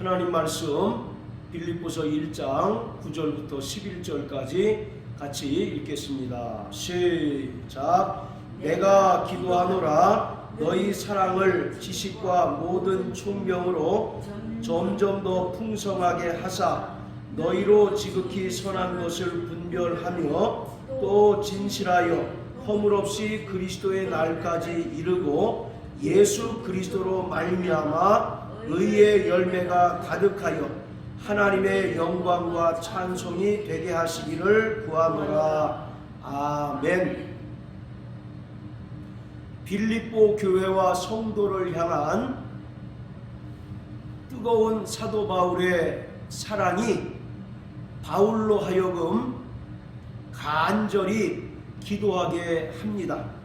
하나님 말씀 빌립보서 1장 9절부터 11절까지 같이 읽겠습니다. 시작. 내가 기도하노라 너희 사랑을 지식과 모든 총명으로 점점 더 풍성하게 하사 너희로 지극히 선한 것을 분별하며 또 진실하여 허물없이 그리스도의 날까지 이르고 예수 그리스도로 말미암아 의의 열매가 가득하여 하나님의 영광과 찬송이 되게 하시기를 구하노라. 아멘. 빌립보 교회와 성도를 향한 뜨거운 사도 바울의 사랑이 바울로 하여금 간절히 기도하게 합니다.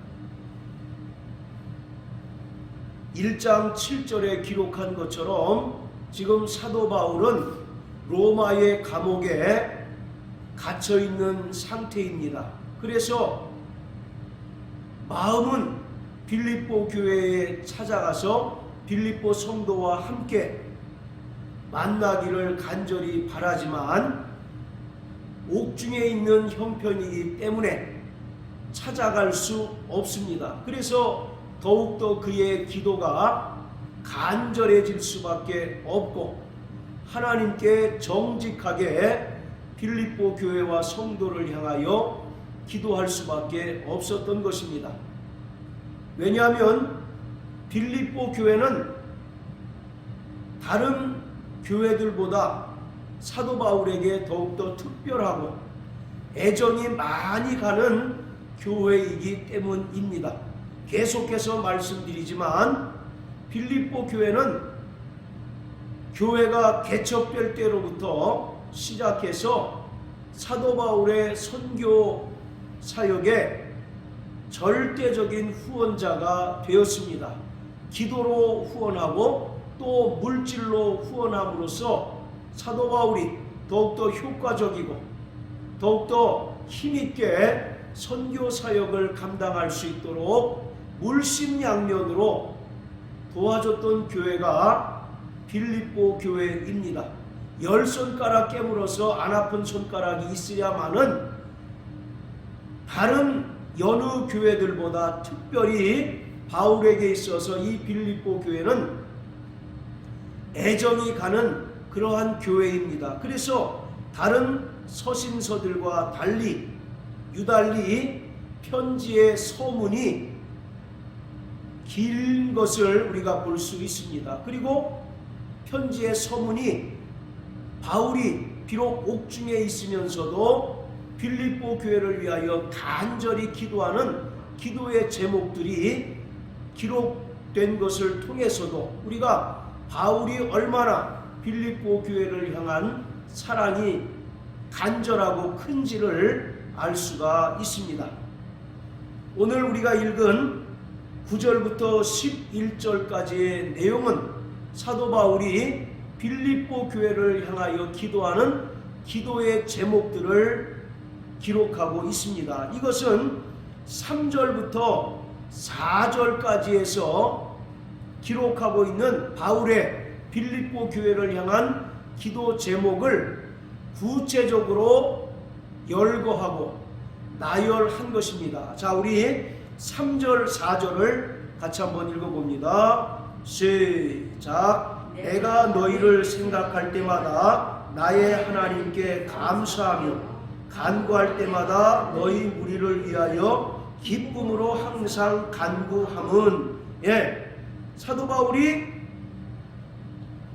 1장 7절에 기록한 것처럼 지금 사도 바울은 로마의 감옥에 갇혀 있는 상태입니다. 그래서 마음은 빌립보 교회에 찾아가서 빌립보 성도와 함께 만나기를 간절히 바라지만 옥중에 있는 형편이기 때문에 찾아갈 수 없습니다. 그래서 더욱더 그의 기도가 간절해질 수밖에 없고 하나님께 정직하게 빌립보 교회와 성도를 향하여 기도할 수밖에 없었던 것입니다. 왜냐하면 빌립보 교회는 다른 교회들보다 사도 바울에게 더욱더 특별하고 애정이 많이 가는 교회이기 때문입니다. 계속해서 말씀드리지만 빌립보 교회는 교회가 개척될 때로부터 시작해서 사도 바울의 선교 사역에 절대적인 후원자가 되었습니다. 기도로 후원하고 또 물질로 후원함으로써 사도 바울이 더욱더 효과적이고 더욱더 힘있게 선교 사역을 감당할 수 있도록 물심양면으로 도와줬던 교회가 빌립보 교회입니다. 10손가락 깨물어서 안 아픈 손가락이 있어야만은 다른 여느 교회들보다 특별히 바울에게 있어서 이 빌립보 교회는 애정이 가는 그러한 교회입니다. 그래서 다른 서신서들과 달리 유달리 편지의 서문이 긴 것을 우리가 볼 수 있습니다. 그리고 편지의 서문이 바울이 비록 옥중에 있으면서도 빌립보 교회를 위하여 간절히 기도하는 기도의 제목들이 기록된 것을 통해서도 우리가 바울이 얼마나 빌립보 교회를 향한 사랑이 간절하고 큰지를 알 수가 있습니다. 오늘 우리가 읽은 9절부터 11절까지의 내용은 사도 바울이 빌립보 교회를 향하여 기도하는 기도의 제목들을 기록하고 있습니다. 이것은 3절부터 4절까지에서 기록하고 있는 바울의 빌립보 교회를 향한 기도 제목을 구체적으로 열거하고 나열한 것입니다. 자, 우리 3절, 4절을 같이 한번 읽어봅니다. 시작. 내가 너희를 생각할 때마다 나의 하나님께 감사하며 간구할 때마다 너희 무리를 위하여 기쁨으로 항상 간구함은 사도 바울이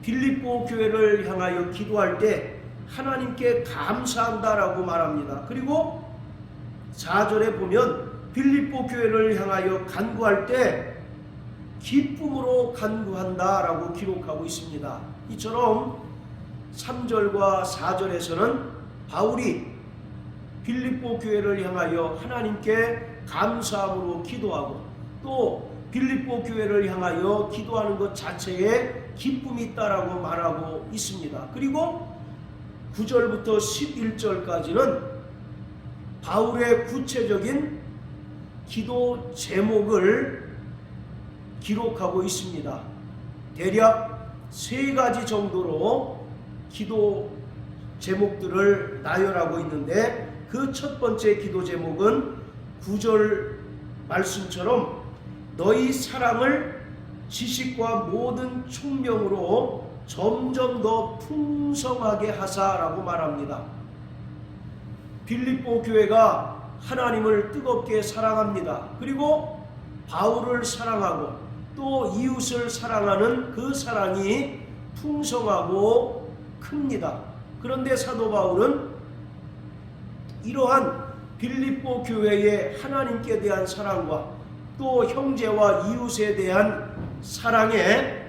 빌립보 교회를 향하여 기도할 때 하나님께 감사한다라고 말합니다. 그리고 4절에 보면 빌립보 교회를 향하여 간구할 때 기쁨으로 간구한다라고 기록하고 있습니다. 이처럼 3절과 4절에서는 바울이 빌립보 교회를 향하여 하나님께 감사함으로 기도하고 또 빌립보 교회를 향하여 기도하는 것 자체에 기쁨이 있다라고 말하고 있습니다. 그리고 9절부터 11절까지는 바울의 구체적인 기도 제목을 기록하고 있습니다. 대략 세 가지 정도로 기도 제목들을 나열하고 있는데, 그 첫 번째 기도 제목은 9절 말씀처럼 너희 사랑을 지식과 모든 총명으로 점점 더 풍성하게 하사라고 말합니다. 빌립보 교회가 하나님을 뜨겁게 사랑합니다. 그리고 바울을 사랑하고 또 이웃을 사랑하는 그 사랑이 풍성하고 큽니다. 그런데 사도 바울은 이러한 빌립보 교회의 하나님께 대한 사랑과 또 형제와 이웃에 대한 사랑에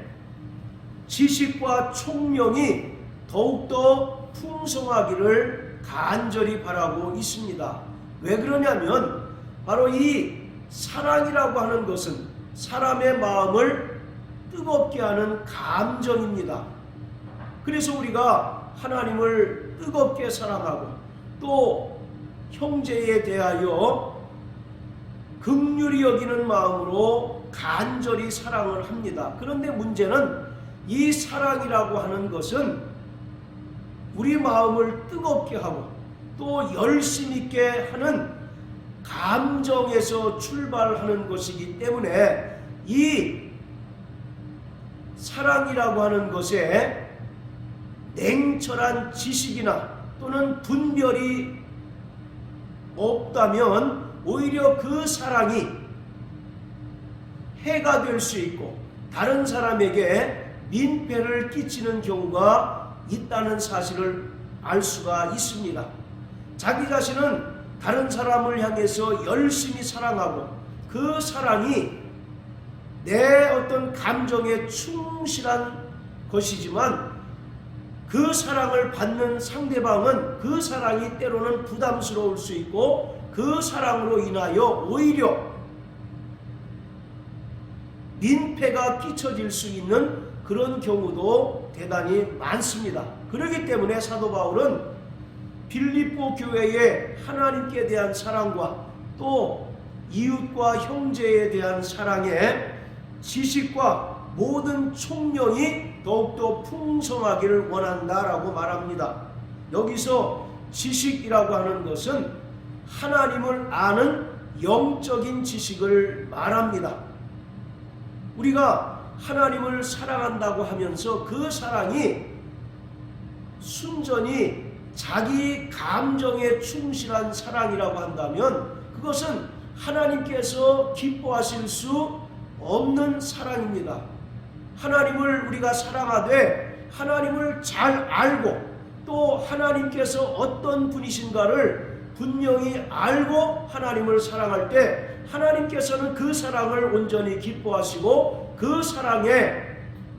지식과 총명이 더욱더 풍성하기를 간절히 바라고 있습니다. 왜 그러냐면 바로 이 사랑이라고 하는 것은 사람의 마음을 뜨겁게 하는 감정입니다. 그래서 우리가 하나님을 뜨겁게 사랑하고 또 형제에 대하여 긍휼히 여기는 마음으로 간절히 사랑을 합니다. 그런데 문제는 이 사랑이라고 하는 것은 우리 마음을 뜨겁게 하고 또 열심 있게 하는 감정에서 출발하는 것이기 때문에 이 사랑이라고 하는 것에 냉철한 지식이나 또는 분별이 없다면 오히려 그 사랑이 해가 될 수 있고 다른 사람에게 민폐를 끼치는 경우가 있다는 사실을 알 수가 있습니다. 자기 자신은 다른 사람을 향해서 열심히 사랑하고 그 사랑이 내 어떤 감정에 충실한 것이지만 그 사랑을 받는 상대방은 그 사랑이 때로는 부담스러울 수 있고 그 사랑으로 인하여 오히려 민폐가 끼쳐질 수 있는 그런 경우도 대단히 많습니다. 그렇기 때문에 사도 바울은 빌립보 교회의 하나님께 대한 사랑과 또 이웃과 형제에 대한 사랑에 지식과 모든 총명이 더욱더 풍성하기를 원한다라고 말합니다. 여기서 지식이라고 하는 것은 하나님을 아는 영적인 지식을 말합니다. 우리가 하나님을 사랑한다고 하면서 그 사랑이 순전히 자기 감정에 충실한 사랑이라고 한다면 그것은 하나님께서 기뻐하실 수 없는 사랑입니다. 하나님을 우리가 사랑하되 하나님을 잘 알고 또 하나님께서 어떤 분이신가를 분명히 알고 하나님을 사랑할 때 하나님께서는 그 사랑을 온전히 기뻐하시고 그 사랑에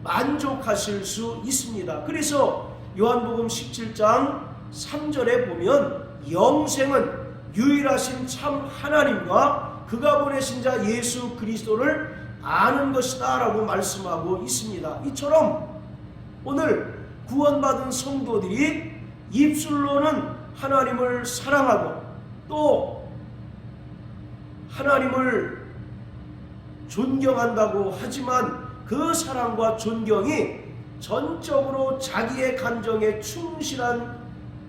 만족하실 수 있습니다. 그래서 요한복음 17장 3절에 보면 영생은 유일하신 참 하나님과 그가 보내신 자 예수 그리스도를 아는 것이다 라고 말씀하고 있습니다. 이처럼 오늘 구원받은 성도들이 입술로는 하나님을 사랑하고 또 하나님을 존경한다고 하지만 그 사랑과 존경이 전적으로 자기의 감정에 충실한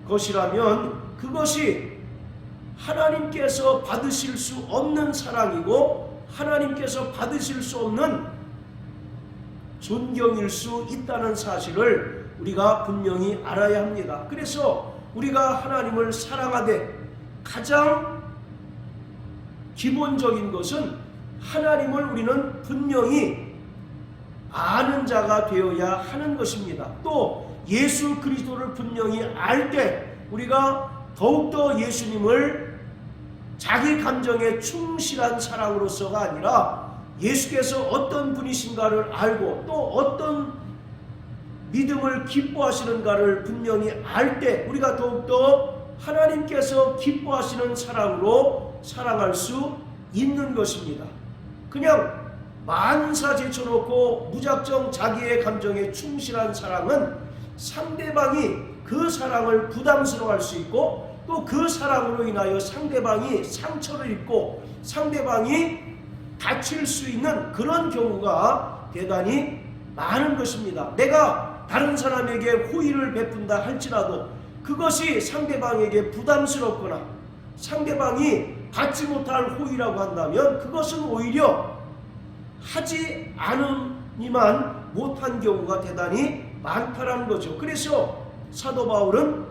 것이라면 그것이 하나님께서 받으실 수 없는 사랑이고 하나님께서 받으실 수 없는 존경일 수 있다는 사실을 우리가 분명히 알아야 합니다. 그래서 우리가 하나님을 사랑하되 가장 기본적인 것은 하나님을 우리는 분명히 아는 자가 되어야 하는 것입니다. 또 예수 그리스도를 분명히 알 때 우리가 더욱더 예수님을 자기 감정에 충실한 사랑으로서가 아니라 예수께서 어떤 분이신가를 알고 또 어떤 믿음을 기뻐하시는가를 분명히 알 때 우리가 더욱더 하나님께서 기뻐하시는 사랑으로 사랑할 수 있는 것입니다. 그냥 만사 제쳐놓고 무작정 자기의 감정에 충실한 사랑은 상대방이 그 사랑을 부담스러워할 수 있고 또 그 사랑으로 인하여 상대방이 상처를 입고 상대방이 다칠 수 있는 그런 경우가 대단히 많은 것입니다. 내가 다른 사람에게 호의를 베푼다 할지라도 그것이 상대방에게 부담스럽거나 상대방이 받지 못할 호의라고 한다면 그것은 오히려 하지 않으니만 못한 경우가 대단히 많다라는 거죠. 그래서 사도 바울은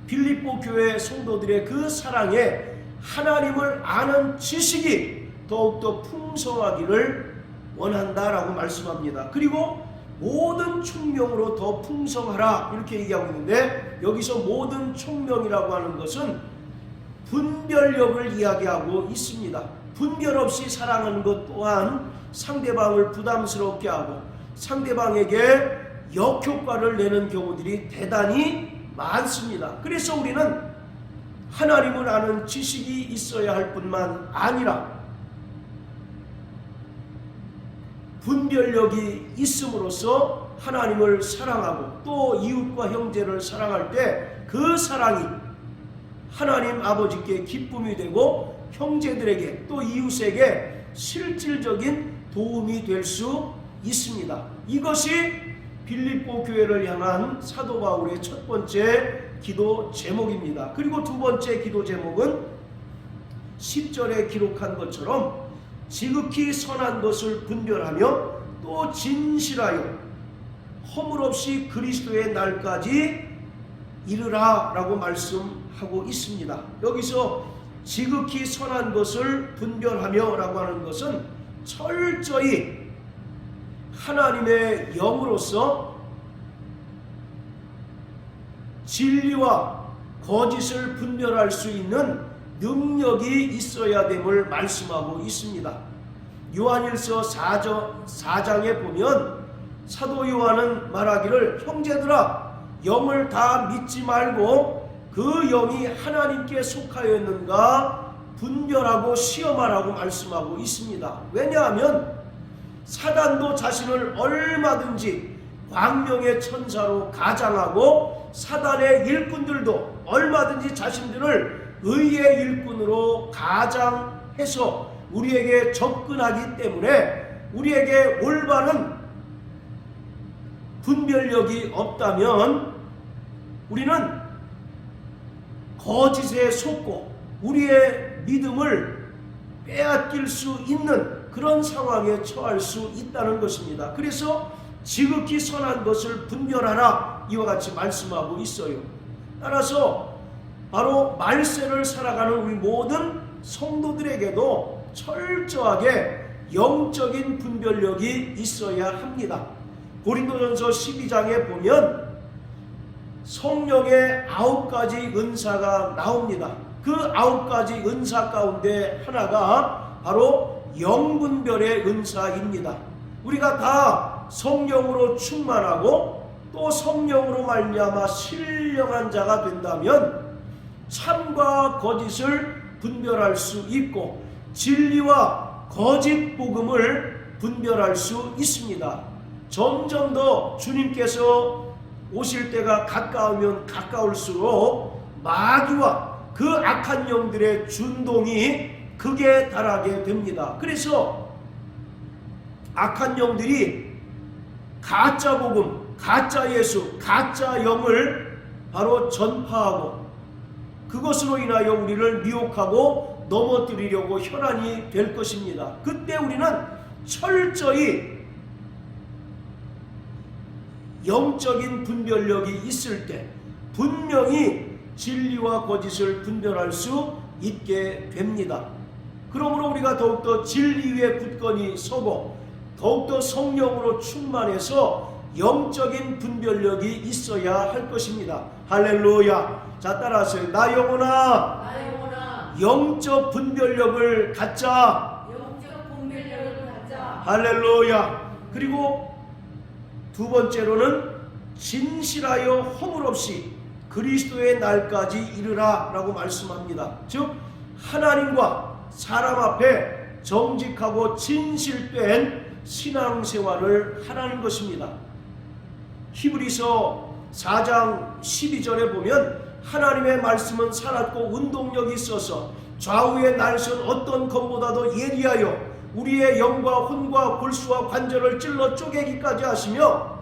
빌립보 교회 성도들의 그 사랑에 하나님을 아는 지식이 더욱더 풍성하기를 원한다라고 말씀합니다. 그리고 모든 총명으로 더 풍성하라 이렇게 얘기하고 있는데, 여기서 모든 총명이라고 하는 것은 분별력을 이야기하고 있습니다. 분별 없이 사랑하는 것 또한 상대방을 부담스럽게 하고 상대방에게 역효과를 내는 경우들이 대단히 많습니다. 그래서 우리는 하나님을 아는 지식이 있어야 할 뿐만 아니라 분별력이 있음으로써 하나님을 사랑하고 또 이웃과 형제를 사랑할 때 그 사랑이 하나님 아버지께 기쁨이 되고 형제들에게 또 이웃에게 실질적인 도움이 될 수 있습니다. 이것이 빌립보 교회를 향한 사도 바울의 첫 번째 기도 제목입니다. 그리고 두 번째 기도 제목은 10절에 기록한 것처럼 지극히 선한 것을 분별하며 또 진실하여 허물없이 그리스도의 날까지 이르라 라고 말씀하고 있습니다. 여기서 지극히 선한 것을 분별하며 라고 하는 것은 철저히 하나님의 영으로서 진리와 거짓을 분별할 수 있는 능력이 있어야 됨을 말씀하고 있습니다. 요한일서 4장에 보면 사도 요한은 말하기를 형제들아 영을 다 믿지 말고 그 영이 하나님께 속하였는가 분별하고 시험하라고 말씀하고 있습니다. 왜냐하면 사단도 자신을 얼마든지 광명의 천사로 가장하고 사단의 일꾼들도 얼마든지 자신들을 의의 일꾼으로 가장해서 우리에게 접근하기 때문에 우리에게 올바른 분별력이 없다면 우리는 거짓에 속고 우리의 믿음을 빼앗길 수 있는 그런 상황에 처할 수 있다는 것입니다. 그래서 지극히 선한 것을 분별하라 이와 같이 말씀하고 있어요. 따라서 바로 말세를 살아가는 우리 모든 성도들에게도 철저하게 영적인 분별력이 있어야 합니다. 고린도전서 12장에 보면 성령의 9가지 은사가 나옵니다. 그 9가지 은사 가운데 하나가 바로 영분별의 은사입니다. 우리가 다 성령으로 충만하고 또 성령으로 말미암아 신령한 자가 된다면 참과 거짓을 분별할 수 있고 진리와 거짓 복음을 분별할 수 있습니다. 점점 더 주님께서 오실 때가 가까우면 가까울수록 마귀와 그 악한 영들의 준동이 극에 달하게 됩니다. 그래서 악한 영들이 가짜 복음, 가짜 예수, 가짜 영을 바로 전파하고 그것으로 인하여 우리를 미혹하고 넘어뜨리려고 혈안이 될 것입니다. 그때 우리는 철저히 영적인 분별력이 있을 때 분명히 진리와 거짓을 분별할 수 있게 됩니다. 그러므로 우리가 더욱더 진리 위에 굳건히 서고 더욱더 성령으로 충만해서 영적인 분별력이 있어야 할 것입니다. 할렐루야. 자, 따라하세요. 나 영혼아, 영적 분별력을 갖자. 할렐루야. 그리고 두 번째로는 진실하여 허물 없이 그리스도의 날까지 이르라 라고 말씀합니다. 즉 하나님과 사람 앞에 정직하고 진실된 신앙생활을 하라는 것입니다. 히브리서 4장 12절에 보면 하나님의 말씀은 살았고 운동력이 있어서 좌우의 날선 어떤 검보다도 예리하여 우리의 영과 혼과 골수와 관절을 찔러 쪼개기까지 하시며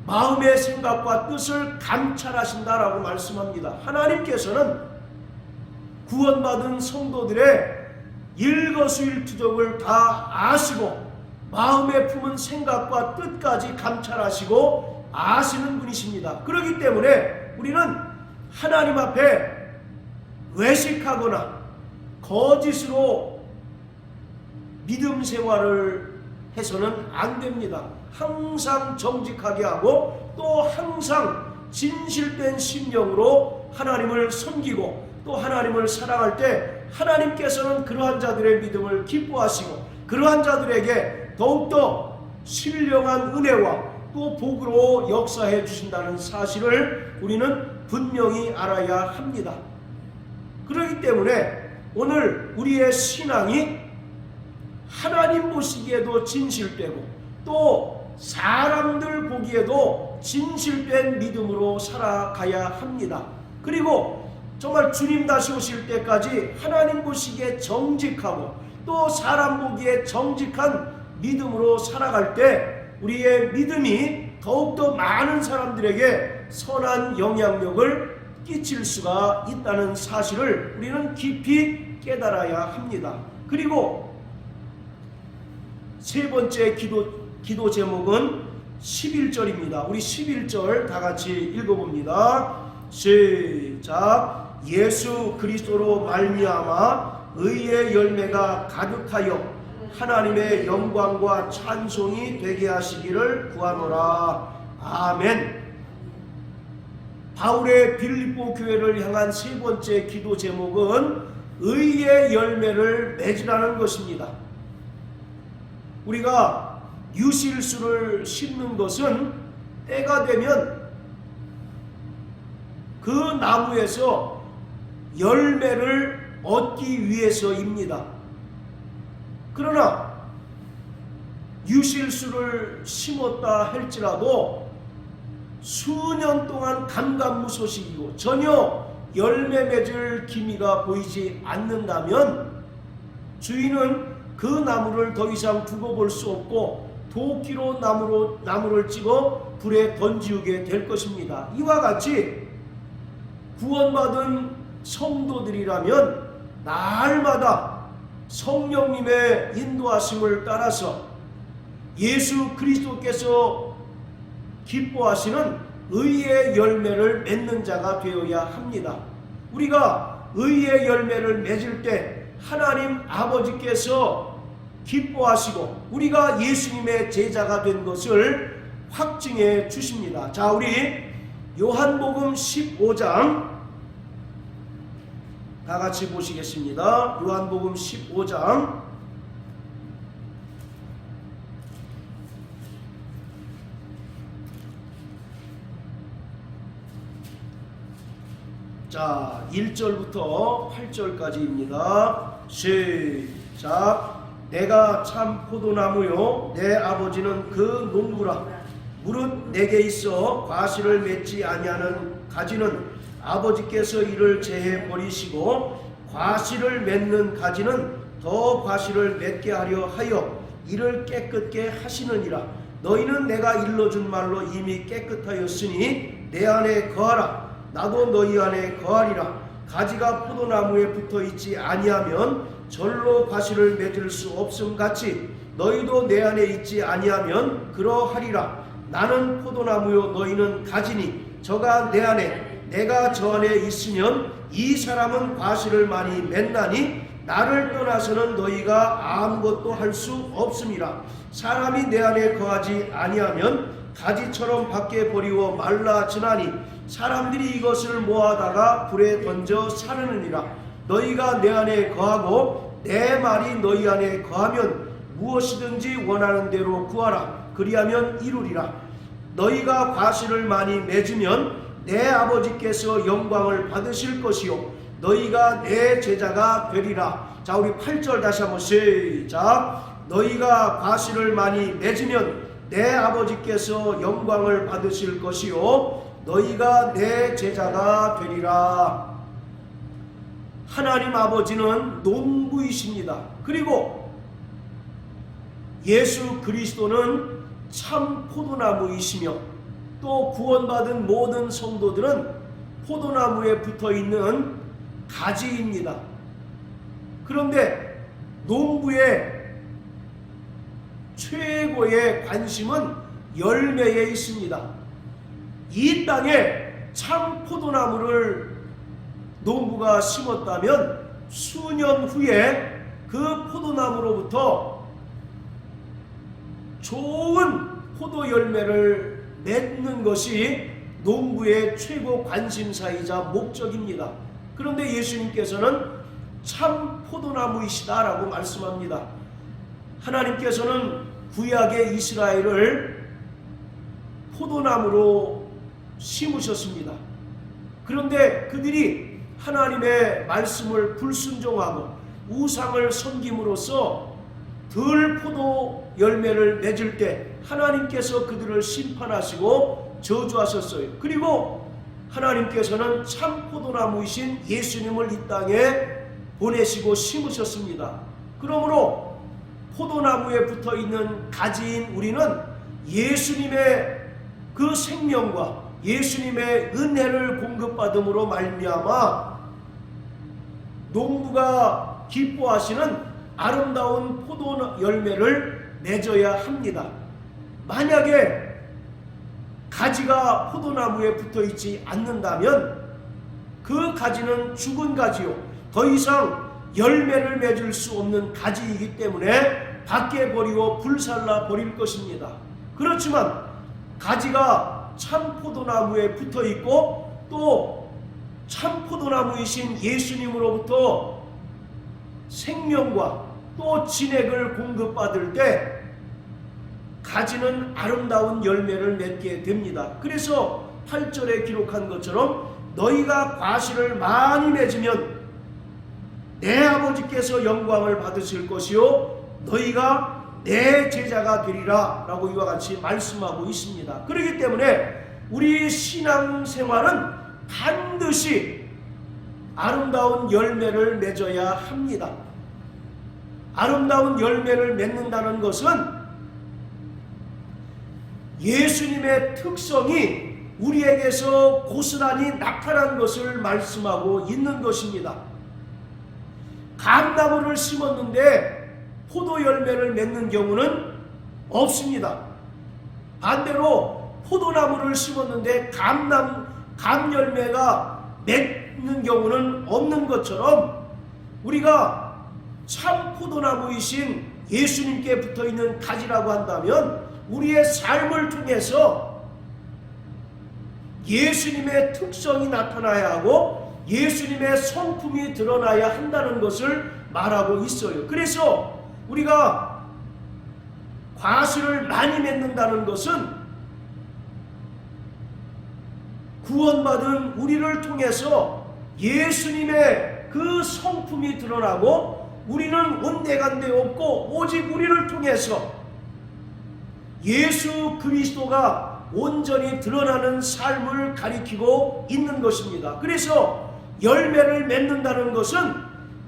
마음의 생각과 뜻을 감찰하신다라고 말씀합니다. 하나님께서는 구원받은 성도들의 일거수일투족을 다 아시고 마음에 품은 생각과 뜻까지 감찰하시고 아시는 분이십니다. 그렇기 때문에 우리는 하나님 앞에 외식하거나 거짓으로 믿음 생활을 해서는 안 됩니다. 항상 정직하게 하고 또 항상 진실된 심령으로 하나님을 섬기고 또 하나님을 사랑할 때 하나님께서는 그러한 자들의 믿음을 기뻐하시고 그러한 자들에게 더욱더 신령한 은혜와 또 복으로 역사해 주신다는 사실을 우리는 분명히 알아야 합니다. 그렇기 때문에 오늘 우리의 신앙이 하나님 보시기에도 진실되고 또 사람들 보기에도 진실된 믿음으로 살아가야 합니다. 그리고 정말 주님 다시 오실 때까지 하나님 보시기에 정직하고 또 사람 보기에 정직한 믿음으로 살아갈 때 우리의 믿음이 더욱더 많은 사람들에게 선한 영향력을 끼칠 수가 있다는 사실을 우리는 깊이 깨달아야 합니다. 그리고 세 번째 기도 제목은 11절입니다. 우리 11절 다 같이 읽어봅니다. 시작. 예수 그리스도로 말미암아 의의 열매가 가득하여 하나님의 영광과 찬송이 되게 하시기를 구하노라. 아멘. 바울의 빌립보 교회를 향한 세 번째 기도 제목은 의의 열매를 맺으라는 것입니다. 우리가 유실수를 심는 것은 때가 되면 그 나무에서 열매를 얻기 위해서입니다. 그러나 유실수를 심었다 할지라도 수년 동안 감감무소식이고 전혀 열매 맺을 기미가 보이지 않는다면 주인은 그 나무를 더 이상 두고 볼 수 없고 도끼로 나무를 찍어 불에 던지우게 될 것입니다. 이와 같이 구원받은 성도들이라면 날마다 성령님의 인도하심을 따라서 예수 그리스도께서 기뻐하시는 의의 열매를 맺는 자가 되어야 합니다. 우리가 의의 열매를 맺을 때 하나님 아버지께서 기뻐하시고 우리가 예수님의 제자가 된 것을 확증해 주십니다. 자, 우리 요한복음 15장 다 같이 보시겠습니다. 요한복음 15장 자, 1절부터 8절까지입니다. 시작. 내가 참 포도나무요 내 아버지는 그 농부라. 무릇 내게 있어 과실을 맺지 아니하는 가지는 아버지께서 이를 제해 버리시고 과실을 맺는 가지는 더 과실을 맺게 하려 하여 이를 깨끗게 하시느니라. 너희는 내가 일러준 말로 이미 깨끗하였으니 내 안에 거하라. 나도 너희 안에 거하리라. 가지가 포도나무에 붙어있지 아니하면 절로 과실을 맺을 수 없음 같이 너희도 내 안에 있지 아니하면 그러하리라. 나는 포도나무요 너희는 가지니 저가 내 안에 내가 저 안에 있으면 이 사람은 과실을 많이 맺나니 나를 떠나서는 너희가 아무것도 할 수 없음이라. 사람이 내 안에 거하지 아니하면 가지처럼 밖에 버리워 말라지나니 사람들이 이것을 모아다가 불에 던져 사르느니라. 너희가 내 안에 거하고 내 말이 너희 안에 거하면 무엇이든지 원하는 대로 구하라. 그리하면 이루리라. 너희가 과실을 많이 맺으면 내 아버지께서 영광을 받으실 것이요 너희가 내 제자가 되리라. 자, 우리 8절 다시 한번 시작. 너희가 과실을 많이 맺으면 내 아버지께서 영광을 받으실 것이요 너희가 내 제자가 되리라. 하나님 아버지는 농부이십니다. 그리고 예수 그리스도는 참 포도나무이시며 또 구원받은 모든 성도들은 포도나무에 붙어있는 가지입니다. 그런데 농부의 최고의 관심은 열매에 있습니다. 이 땅에 참 포도나무를 농부가 심었다면 수년 후에 그 포도나무로부터 좋은 포도 열매를 맺는 것이 농부의 최고 관심사이자 목적입니다. 그런데 예수님께서는 참 포도나무이시다라고 말씀합니다. 하나님께서는 구약의 이스라엘을 포도나무로 심으셨습니다. 그런데 그들이 하나님의 말씀을 불순종하고 우상을 섬김으로써 덜 포도 열매를 맺을 때 하나님께서 그들을 심판하시고 저주하셨어요. 그리고 하나님께서는 참 포도나무이신 예수님을 이 땅에 보내시고 심으셨습니다. 그러므로 포도나무에 붙어있는 가지인 우리는 예수님의 그 생명과 예수님의 은혜를 공급받음으로 말미암아 농부가 기뻐하시는 아름다운 포도 열매를 맺어야 합니다. 만약에 가지가 포도나무에 붙어있지 않는다면 그 가지는 죽은 가지요, 더 이상 열매를 맺을 수 없는 가지이기 때문에 밖에 버리고 불살라 버릴 것입니다. 그렇지만 가지가 참 포도나무에 붙어있고 또 참 포도나무이신 예수님으로부터 생명과 또 진액을 공급받을 때 가지는 아름다운 열매를 맺게 됩니다. 그래서 8절에 기록한 것처럼 너희가 과실을 많이 맺으면 내 아버지께서 영광을 받으실 것이요 너희가 내 제자가 되리라 라고 이와 같이 말씀하고 있습니다. 그렇기 때문에 우리 신앙생활은 반드시 아름다운 열매를 맺어야 합니다. 아름다운 열매를 맺는다는 것은 예수님의 특성이 우리에게서 고스란히 나타난 것을 말씀하고 있는 것입니다. 감나무를 심었는데 포도 열매를 맺는 경우는 없습니다. 반대로 포도나무를 심었는데 감 열매가 맺는 경우는 없는 것처럼 우리가 참 포도나무이신 예수님께 붙어있는 가지라고 한다면 우리의 삶을 통해서 예수님의 특성이 나타나야 하고 예수님의 성품이 드러나야 한다는 것을 말하고 있어요. 그래서 우리가 과실을 많이 맺는다는 것은 구원받은 우리를 통해서 예수님의 그 성품이 드러나고 우리는 온데간데 없고 오직 우리를 통해서 예수 그리스도가 온전히 드러나는 삶을 가리키고 있는 것입니다. 그래서 열매를 맺는다는 것은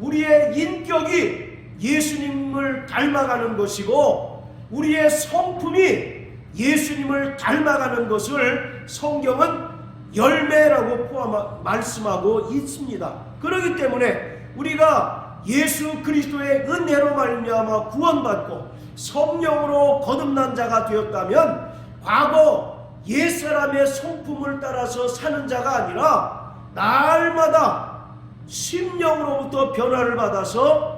우리의 인격이 예수님을 닮아가는 것이고 우리의 성품이 예수님을 닮아가는 것을 성경은 열매라고 말씀하고 있습니다. 그렇기 때문에 우리가 예수 그리스도의 은혜로 말미암아 구원받고 성령으로 거듭난 자가 되었다면 과거 옛사람의 성품을 따라서 사는 자가 아니라 날마다 심령으로부터 변화를 받아서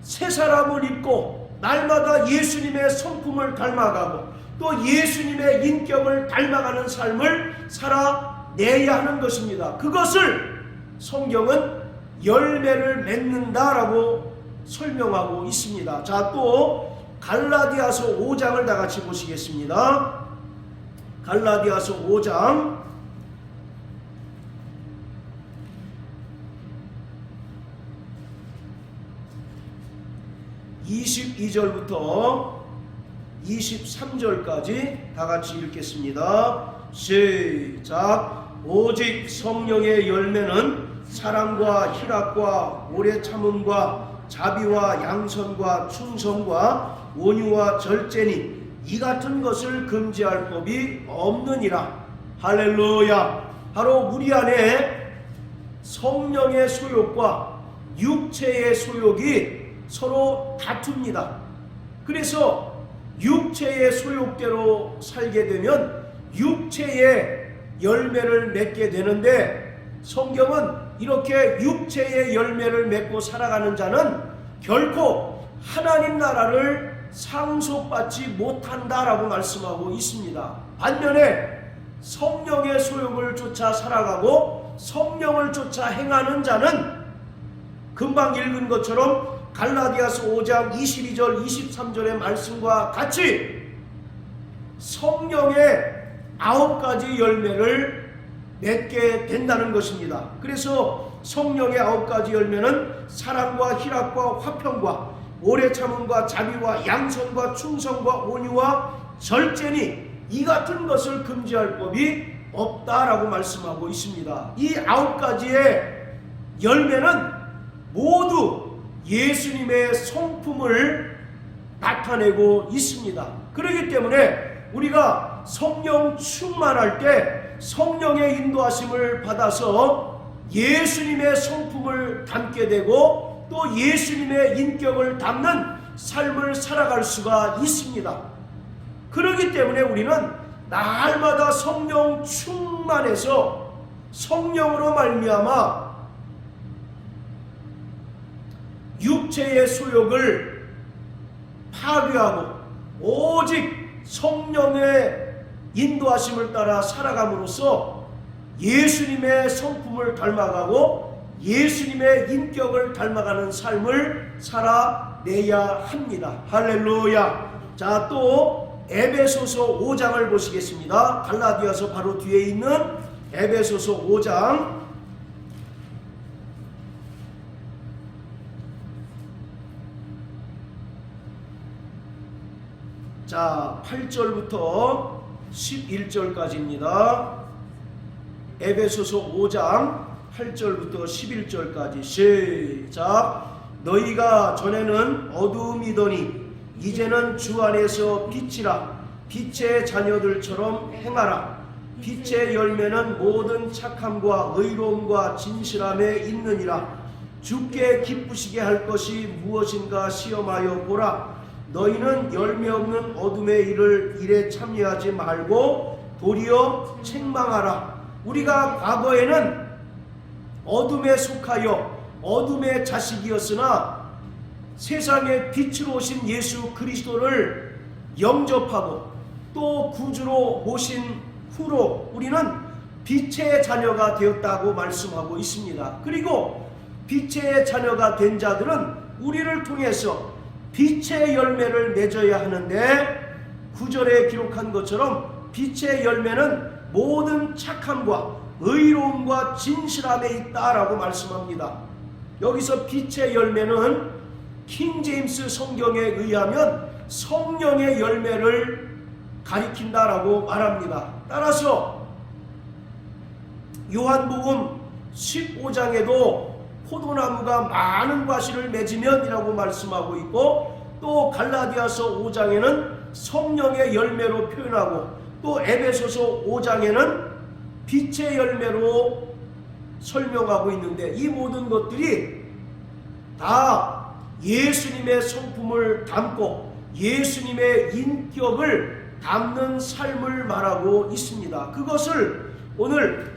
새 사람을 입고 날마다 예수님의 성품을 닮아가고 또 예수님의 인격을 닮아가는 삶을 살아내야 하는 것입니다. 그것을 성경은 열매를 맺는다라고 설명하고 있습니다. 자, 또 갈라디아서 5장을 다 같이 보시겠습니다. 갈라디아서 5장 22절부터 23절까지 다 같이 읽겠습니다. 시작. 오직 성령의 열매는 사랑과 희락과 오래 참음과 자비와 양선과 충성과 온유와 절제니 이 같은 것을 금지할 법이 없느니라. 할렐루야. 바로 우리 안에 성령의 소욕과 육체의 소욕이 서로 다툽니다. 그래서 육체의 소욕대로 살게 되면 육체의 열매를 맺게 되는데, 성경은 이렇게 육체의 열매를 맺고 살아가는 자는 결코 하나님 나라를 상속받지 못한다라고 말씀하고 있습니다. 반면에 성령의 소욕을 쫓아 살아가고 성령을 쫓아 행하는 자는 금방 읽은 것처럼 갈라디아서 5장 22절 23절의 말씀과 같이 성령의 9가지 열매를 맺게 된다는 것입니다. 그래서 성령의 9가지 열매는 사랑과 희락과 화평과 오래 참음과 자비와 양선과 충성과 온유와 절제니 이 같은 것을 금지할 법이 없다라고 말씀하고 있습니다. 이 9가지의 열매는 모두 예수님의 성품을 나타내고 있습니다. 그렇기 때문에 우리가 성령 충만할 때 성령의 인도하심을 받아서 예수님의 성품을 담게 되고 또 예수님의 인격을 담는 삶을 살아갈 수가 있습니다. 그렇기 때문에 우리는 날마다 성령 충만해서 성령으로 말미암아 육체의 소욕을 파괴하고 오직 성령의 인도하심을 따라 살아감으로써 예수님의 성품을 닮아가고 예수님의 인격을 닮아가는 삶을 살아내야 합니다. 할렐루야. 자, 또 에베소서 5장을 보시겠습니다. 갈라디아서 바로 뒤에 있는 에베소서 5장 자, 8절부터 11절까지입니다. 에베소서 5장 8절부터 11절까지 시작. 너희가 전에는 어두움이더니 이제는 주 안에서 빛이라. 빛의 자녀들처럼 행하라. 빛의 열매는 모든 착함과 의로움과 진실함에 있느니라. 주께 기쁘시게 할 것이 무엇인가 시험하여 보라. 너희는 열매 없는 어둠의 일에 참여하지 말고 도리어 책망하라. 우리가 과거에는 어둠에 속하여 어둠의 자식이었으나 세상에 빛으로 오신 예수 그리스도를 영접하고 또 구주로 모신 후로 우리는 빛의 자녀가 되었다고 말씀하고 있습니다. 그리고 빛의 자녀가 된 자들은 우리를 통해서 빛의 열매를 맺어야 하는데 9절에 기록한 것처럼 빛의 열매는 모든 착함과 의로움과 진실함에 있다라고 말씀합니다. 여기서 빛의 열매는 킹제임스 성경에 의하면 성령의 열매를 가리킨다라고 말합니다. 따라서 요한복음 15장에도 포도나무가 많은 과실을 맺으면 이라고 말씀하고 있고 또 갈라디아서 5장에는 성령의 열매로 표현하고 또 에베소서 5장에는 빛의 열매로 설명하고 있는데 이 모든 것들이 다 예수님의 성품을 담고 예수님의 인격을 담는 삶을 말하고 있습니다. 그것을 오늘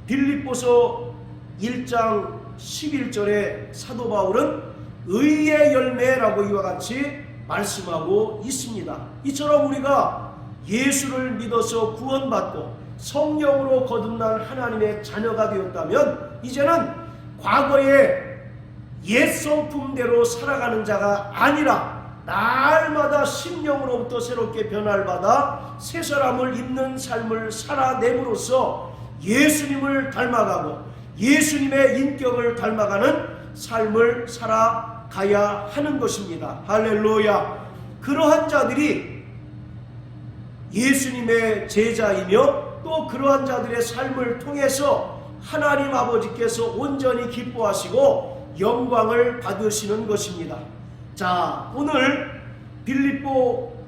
빌립보서 1장 11절에 사도 바울은 의의 열매라고 이와 같이 말씀하고 있습니다. 이처럼 우리가 예수를 믿어서 구원받고 성령으로 거듭난 하나님의 자녀가 되었다면 이제는 과거의 옛 성품대로 살아가는 자가 아니라 날마다 심령으로부터 새롭게 변화를 받아 새 사람을 입는 삶을 살아냄으로써 예수님을 닮아가고 예수님의 인격을 닮아가는 삶을 살아가야 하는 것입니다. 할렐루야. 그러한 자들이 예수님의 제자이며 또 그러한 자들의 삶을 통해서 하나님 아버지께서 온전히 기뻐하시고 영광을 받으시는 것입니다. 자, 오늘 빌립보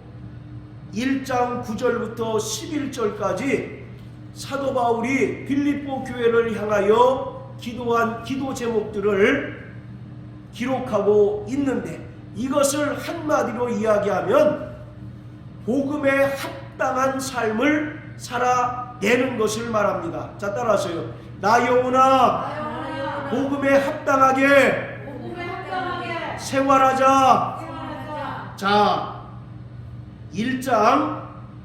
1장 9절부터 11절까지 사도 바울이 빌립보 교회를 향하여 기도한 기도 제목들을 기록하고 있는데, 이것을 한마디로 이야기하면 복음에 합당한 삶을 살아내는 것을 말합니다. 자, 따라하세요. 나 영혼아, 복음에 합당하게 생활하자. 자, 1장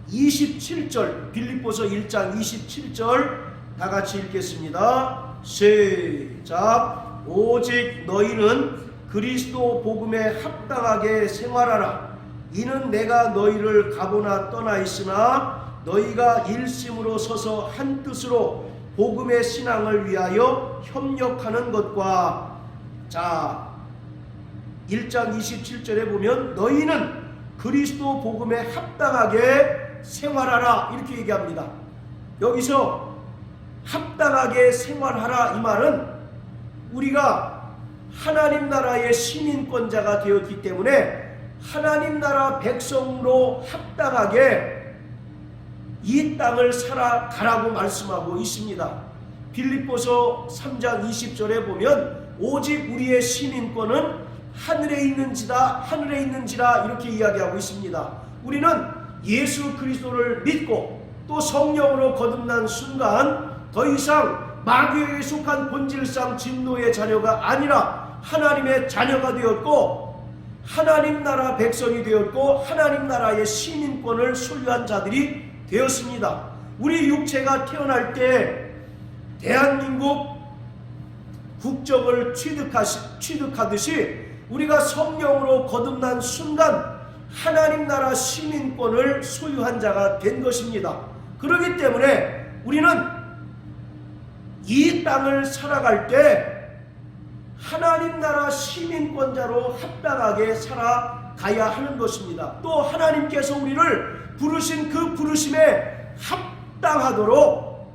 27절, 빌립보서 1장 27절 다 같이 읽겠습니다. 시작. 오직 너희는 그리스도 복음에 합당하게 생활하라. 이는 내가 너희를 가보나 떠나 있으나 너희가 일심으로 서서 한 뜻으로 복음의 신앙을 위하여 협력하는 것과, 자, 1장 27절에 보면 너희는 그리스도 복음에 합당하게 생활하라 이렇게 얘기합니다. 여기서 합당하게 생활하라 이 말은 우리가 하나님 나라의 시민권자가 되었기 때문에 하나님 나라 백성으로 합당하게 이 땅을 살아가라고 말씀하고 있습니다. 빌립보서 3장 20절에 보면 오직 우리의 시민권은 하늘에 있는지라 이렇게 이야기하고 있습니다. 우리는 예수 그리스도를 믿고 또 성령으로 거듭난 순간 더 이상 마귀에게 속한 본질상 진노의 자녀가 아니라 하나님의 자녀가 되었고 하나님 나라 백성이 되었고 하나님 나라의 시민권을 소유한 자들이 되었습니다. 우리 육체가 태어날 때 대한민국 국적을 취득하듯이 우리가 성령으로 거듭난 순간 하나님 나라 시민권을 소유한 자가 된 것입니다. 그렇기 때문에 우리는 이 땅을 살아갈 때 하나님 나라 시민권자로 합당하게 살아가야 하는 것입니다. 또 하나님께서 우리를 부르신 그 부르심에 합당하도록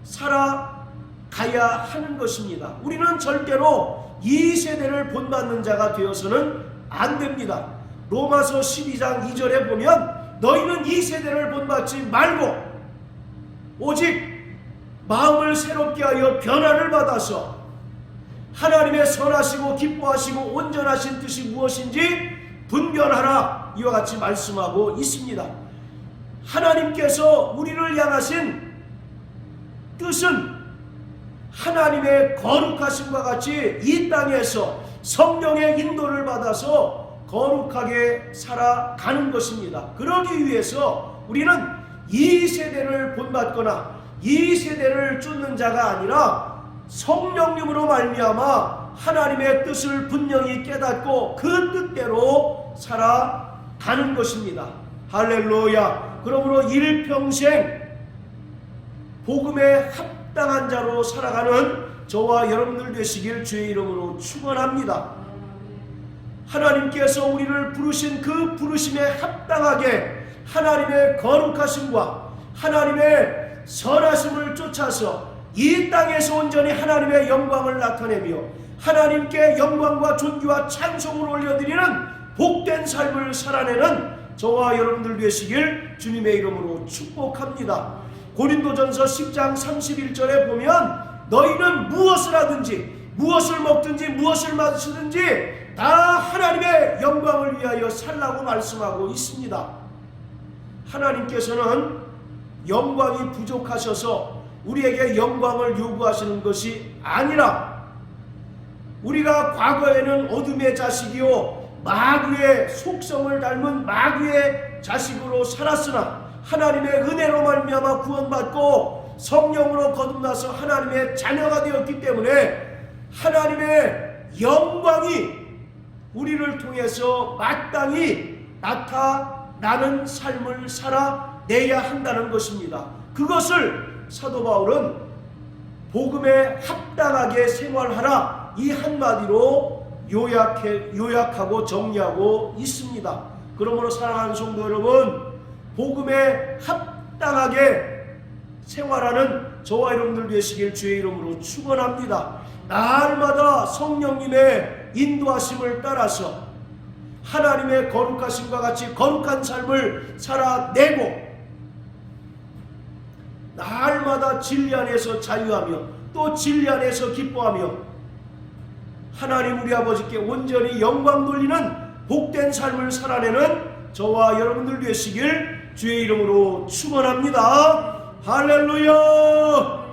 살아가야 하는 것입니다. 우리는 절대로 이 세대를 본받는 자가 되어서는 안 됩니다. 로마서 12장 2절에 보면 너희는 이 세대를 본받지 말고 오직 마음을 새롭게 하여 변화를 받아서 하나님의 선하시고 기뻐하시고 온전하신 뜻이 무엇인지 분별하라 이와 같이 말씀하고 있습니다. 하나님께서 우리를 향하신 뜻은 하나님의 거룩하심과 같이 이 땅에서 성령의 인도를 받아서 거룩하게 살아가는 것입니다. 그러기 위해서 우리는 이 세대를 본받거나 이 세대를 쫓는 자가 아니라 성령님으로 말미암아 하나님의 뜻을 분명히 깨닫고 그 뜻대로 살아가는 것입니다. 할렐루야. 그러므로 일평생 복음에 합당한 자로 살아가는 저와 여러분들 되시길 주의 이름으로 축원합니다. 하나님께서 우리를 부르신 그 부르심에 합당하게 하나님의 거룩하심과 하나님의 선하심을 쫓아서 이 땅에서 온전히 하나님의 영광을 나타내며 하나님께 영광과 존귀와 찬송을 올려드리는 복된 삶을 살아내는 저와 여러분들 되시길 주님의 이름으로 축복합니다. 고린도전서 10장 31절에 보면 너희는 무엇을 하든지 무엇을 먹든지 무엇을 마시든지 다 하나님의 영광을 위하여 살라고 말씀하고 있습니다. 하나님께서는 영광이 부족하셔서 우리에게 영광을 요구하시는 것이 아니라 우리가 과거에는 어둠의 자식이요 마귀의 속성을 닮은 마귀의 자식으로 살았으나 하나님의 은혜로 말미암아 구원받고 성령으로 거듭나서 하나님의 자녀가 되었기 때문에 하나님의 영광이 우리를 통해서 마땅히 나타나는 삶을 살아내야 한다는 것입니다. 그것을 사도 바울은 복음에 합당하게 생활하라 이 한마디로 요약하고 정리하고 있습니다. 그러므로 사랑하는 성도 여러분, 복음에 합당하게 생활하는 저와 여러분들 되시길 주의 이름으로 축원합니다. 날마다 성령님의 인도하심을 따라서 하나님의 거룩하심과 같이 거룩한 삶을 살아내고 날마다 진리 안에서 자유하며 또 진리 안에서 기뻐하며 하나님 우리 아버지께 온전히 영광 돌리는 복된 삶을 살아내는 저와 여러분들 되시길 주의 이름으로 축원합니다. 할렐루야.